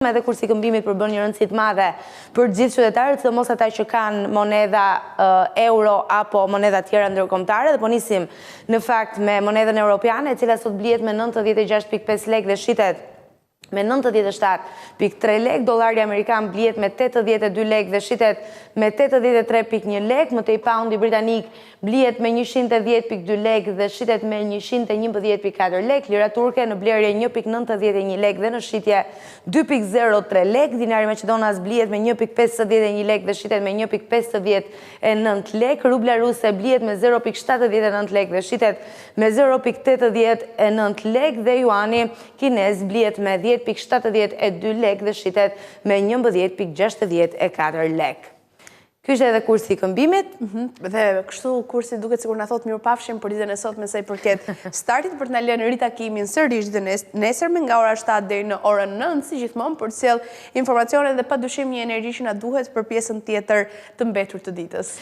edhe kursi këmbimit përbën një rëndësi të madhe për gjithë qytetarët, sidomos ata që kanë monedha euro apo monedha tjera ndërkombëtare, dhe po nisim në fakt me monedhën europiane, e cila sot blihet me 96.5 lekë dhe shitet me 97.3 lek, dollari amerikan blihet me 82 lek dhe shitet me 83.1 lek, mëtej poundi britanik blihet me 110.2 lek dhe shitet me 111.4 lek, lira turke në blerje 1.91 lek dhe në shitje 2.03 lek, dinari maqedonas blihet me 1.51 lek dhe shitet me 1.59 lek, rubla ruse blihet me 0.79 lek dhe shitet me 0.89 lek dhe juani kinez blihet me 10.72 lek dhe shitet me 11.64 lek. Ky është edhe kursi i këmbimit. Dhe kështu kursi duket sikur na thot mirupafshim për ditën e sotme sa i përket startit, për të na lënë ritakimin sërish ditën e nesërme nga ora 7 deri në orën 9, si gjithmonë për të sjell informacione dhe padyshim një energji që na duhet për pjesën tjetër të mbetur të ditës.